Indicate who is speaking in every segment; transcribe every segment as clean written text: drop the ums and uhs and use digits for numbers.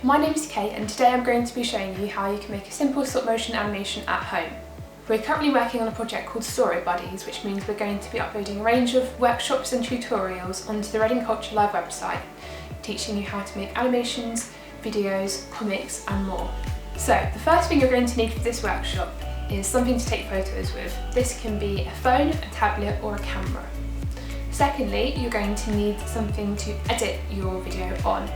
Speaker 1: My name is Kate and today I'm going to be showing you how you can make a simple stop motion animation at home. We're currently working on a project called Story Buddies, which means we're going to be uploading a range of workshops and tutorials onto the Reading Culture Live website, teaching you how to make animations, videos, comics and more. So the first thing you're going to need for this workshop is something to take photos with. This can be a phone, a tablet or a camera. Secondly, you're going to need something to edit your video on.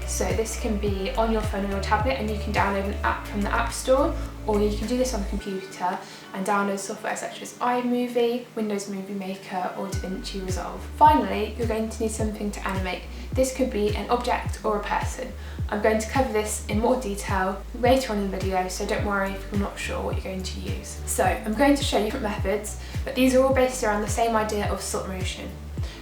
Speaker 1: So this can be on your phone or your tablet and you can download an app from the App Store, or you can do this on the computer and download software such as iMovie, Windows Movie Maker or DaVinci Resolve. Finally, you're going to need something to animate. This could be an object or a person. I'm going to cover this in more detail later on in the video, so don't worry if you're not sure what you're going to use. So I'm going to show you different methods, but these are all based around the same idea of stop motion.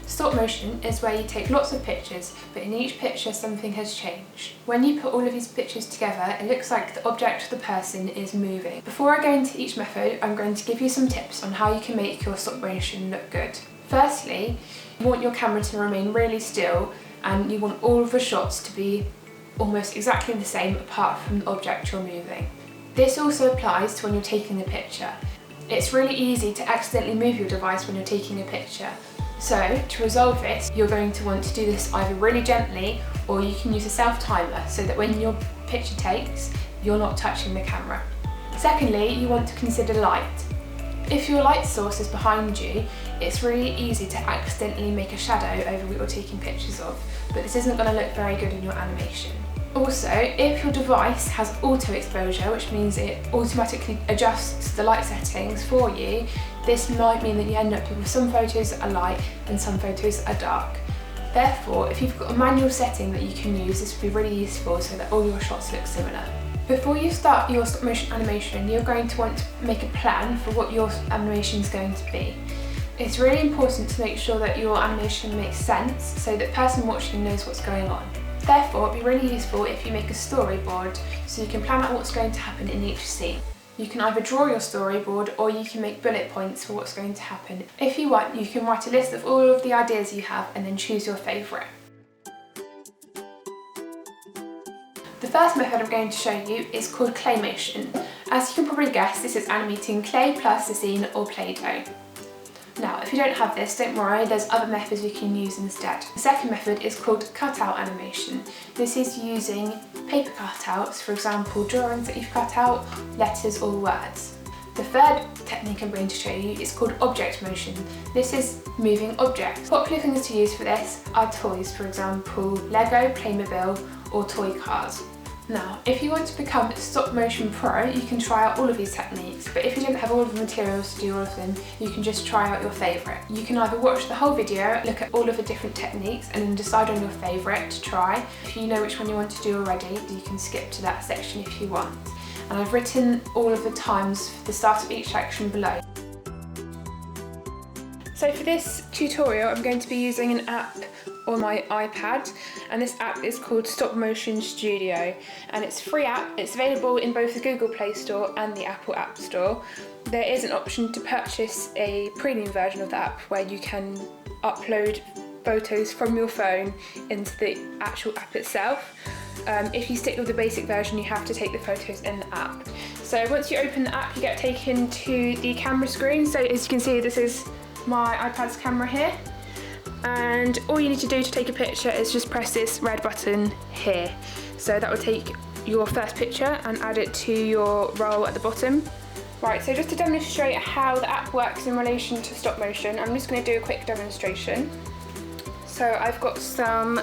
Speaker 1: Stop motion is where you take lots of pictures, but in each picture something has changed. When you put all of these pictures together, it looks like the object of the person is moving. Before I go into each method, I'm going to give you some tips on how you can make your stop motion look good. Firstly, you want your camera to remain really still and you want all of the shots to be almost exactly the same apart from the object you're moving. This also applies to when you're taking a picture. It's really easy to accidentally move your device when you're taking a picture. So to resolve this, you're going to want to do this either really gently or you can use a self-timer so that when your picture takes, you're not touching the camera. Secondly, you want to consider light. If your light source is behind you, it's really easy to accidentally make a shadow over what you're taking pictures of, but this isn't going to look very good in your animation. Also, if your device has auto exposure, which means it automatically adjusts the light settings for you, this might mean that you end up with some photos that are light and some photos that are dark. Therefore, if you've got a manual setting that you can use, this would be really useful so that all your shots look similar. Before you start your stop motion animation, you're going to want to make a plan for what your animation is going to be. It's really important to make sure that your animation makes sense so that the person watching knows what's going on. Therefore, it'd be really useful if you make a storyboard so you can plan out what's going to happen in each scene. You can either draw your storyboard or you can make bullet points for what's going to happen. If you want, you can write a list of all of the ideas you have and then choose your favourite. The first method I'm going to show you is called Claymation. As you can probably guess, this is animating clay, plasticine or Play-Doh. Now, if you don't have this, don't worry, there's other methods you can use instead. The second method is called cutout animation. This is using paper cutouts, for example, drawings that you've cut out, letters or words. The third technique I'm going to show you is called object motion. This is moving objects. Popular things to use for this are toys, for example, Lego, Playmobil or toy cars. Now, if you want to become a stop motion pro, you can try out all of these techniques, but if you don't have all of the materials to do all of them, you can just try out your favourite. You can either watch the whole video, look at all of the different techniques and then decide on your favourite to try. If you know which one you want to do already, you can skip to that section if you want. And I've written all of the times for the start of each section below. So for this tutorial, I'm going to be using an app on my iPad, and this app is called Stop Motion Studio, and it's a free app. It's available in both the Google Play Store and the Apple App Store. There is an option to purchase a premium version of the app where you can upload photos from your phone into the actual app itself. If you stick with the basic version, you have to take the photos in the app. So once you open the app, you get taken to the camera screen. So as you can see, this is my iPad's camera here. And all you need to do to take a picture is just press this red button here. So that will take your first picture and add it to your roll at the bottom. Right, so just to demonstrate how the app works in relation to stop motion, I'm just going to do a quick demonstration. So I've got some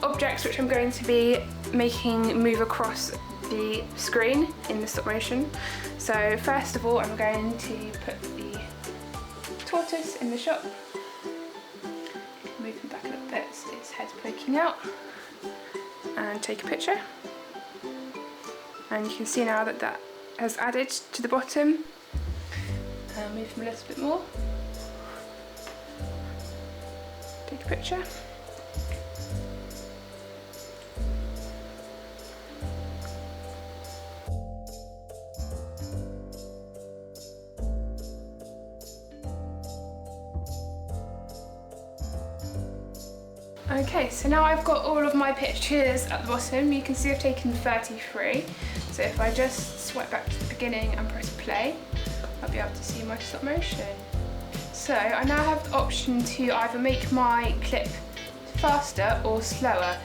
Speaker 1: objects which I'm going to be making move across the screen in the stop motion. So first of all, I'm going to put the tortoise in the shot. Move him back a little bit so his head's poking out and take a picture. And you can see now that that has added to the bottom. And move him a little bit more. Take a picture. Okay, so now I've got all of my pictures at the bottom. You can see I've taken 33. So if I just swipe back to the beginning and press play, I'll be able to see my stop motion. So I now have the option to either make my clip faster or slower.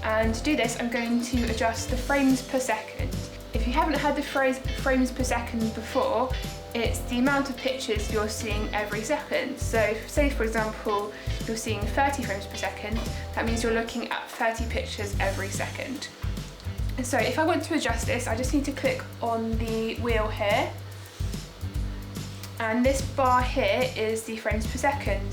Speaker 1: And to do this, I'm going to adjust the frames per second. If you haven't had the frames per second before, it's the amount of pictures you're seeing every second. So say for example, you're seeing 30 frames per second, that means you're looking at 30 pictures every second. And so if I want to adjust this, I just need to click on the wheel here. And this bar here is the frames per second.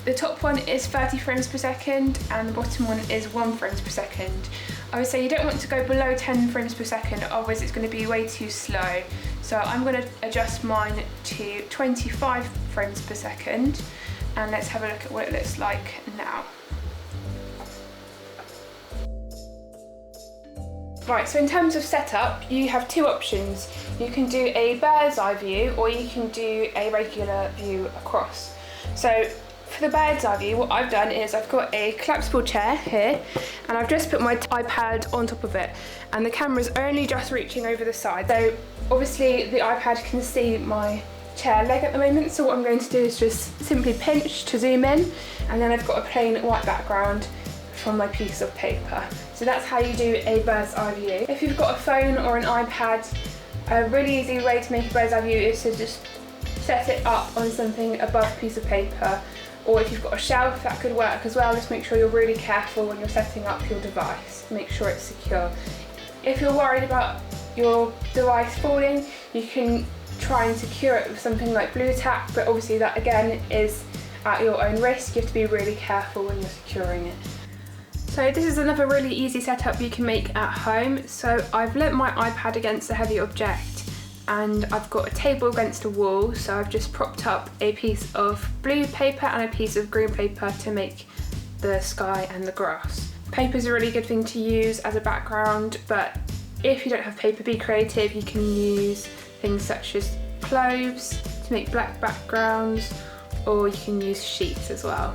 Speaker 1: The top one is 30 frames per second and the bottom one is 1 frames per second. I would say you don't want to go below 10 frames per second, otherwise it's going to be way too slow. So I'm going to adjust mine to 25 frames per second, and let's have a look at what it looks like now. Right, so in terms of setup, you have two options. You can do a bird's eye view or you can do a regular view across. So for the bird's eye view, what I've done is I've got a collapsible chair here and I've just put my iPad on top of it, and the camera's only just reaching over the side. So obviously the iPad can see my chair leg at the moment, so what I'm going to do is just simply pinch to zoom in, and then I've got a plain white background from my piece of paper. So that's how you do a bird's eye view. If you've got a phone or an iPad, a really easy way to make a bird's eye view is to just set it up on something above a piece of paper, or if you've got a shelf, that could work as well. Just make sure you're really careful when you're setting up your device, make sure it's secure. If you're worried about your device falling, you can try and secure it with something like blue tack, but obviously that again is at your own risk. You have to be really careful when you're securing it. So this is another really easy setup you can make at home. So I've leant my iPad against a heavy object and I've got a table against a wall, so I've just propped up a piece of blue paper and a piece of green paper to make the sky and the grass. Paper is a really good thing to use as a background, but if you don't have paper, be creative. You can use things such as clothes to make black backgrounds, or you can use sheets as well.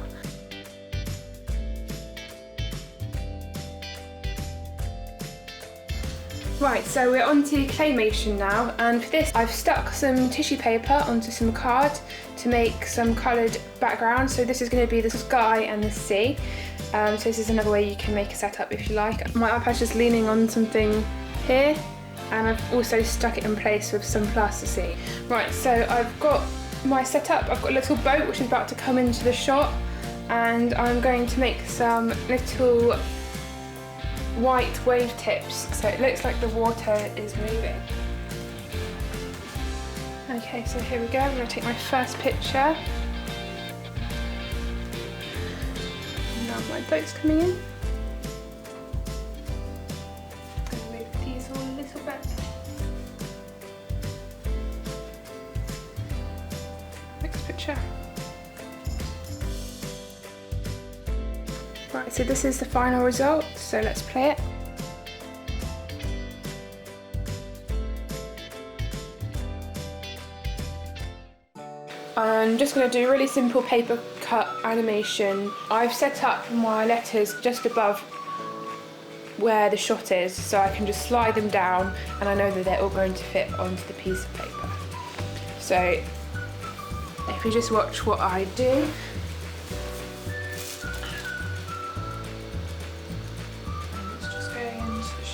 Speaker 1: Right, so we're on to Claymation now, and for this I've stuck some tissue paper onto some card to make some coloured background. So this is going to be the sky and the sea. So this is another way you can make a setup if you like. My iPad's just leaning on something here, and I've also stuck it in place with some plasticine. Right, so I've got my setup. I've got a little boat which is about to come into the shot, and I'm going to make some little white wave tips, so it looks like the water is moving. Okay, so here we go. I'm going to take my first picture. Now my boat's coming in. I'm going to move these all a little bit. Next picture. Right, so this is the final result, so let's play it. I'm just going to do a really simple paper cut animation. I've set up my letters just above where the shot is, so I can just slide them down and I know that they're all going to fit onto the piece of paper. So if you just watch what I do.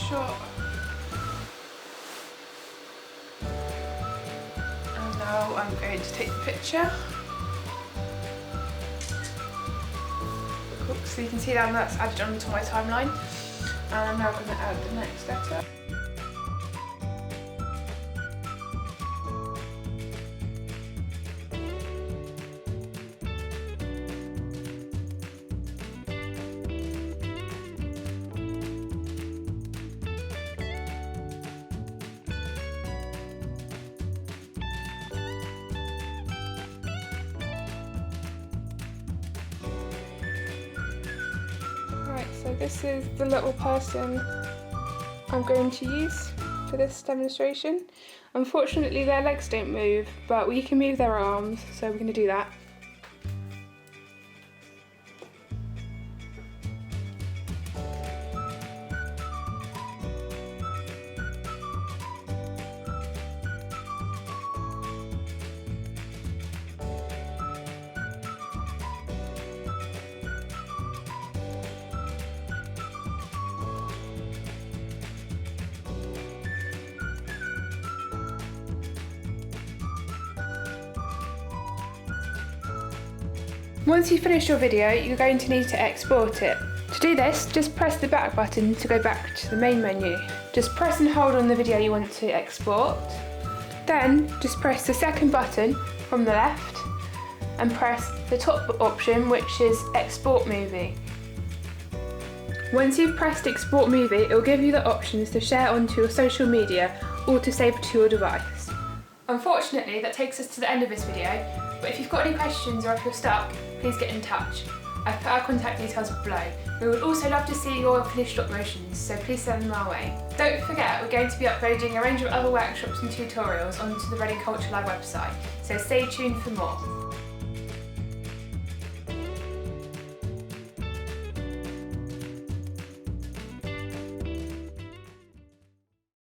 Speaker 1: Shot. And now I'm going to take the picture. Cool. So you can see that that's added onto my timeline. And I'm now going to add the next letter. So this is the little person I'm going to use for this demonstration. Unfortunately their legs don't move, but we can move their arms, so we're going to do that. Once you've finished your video, you're going to need to export it. To do this, just press the back button to go back to the main menu. Just press and hold on the video you want to export. Then just press the second button from the left and press the top option, which is Export Movie. Once you've pressed Export Movie, it will give you the options to share onto your social media or to save to your device. Unfortunately, that takes us to the end of this video, but if you've got any questions or if you're stuck, please get in touch. I've put our contact details below. We would also love to see your finished stop motions, so please send them our way. Don't forget, we're going to be uploading a range of other workshops and tutorials onto the Reading Culture Lab website, so stay tuned for more.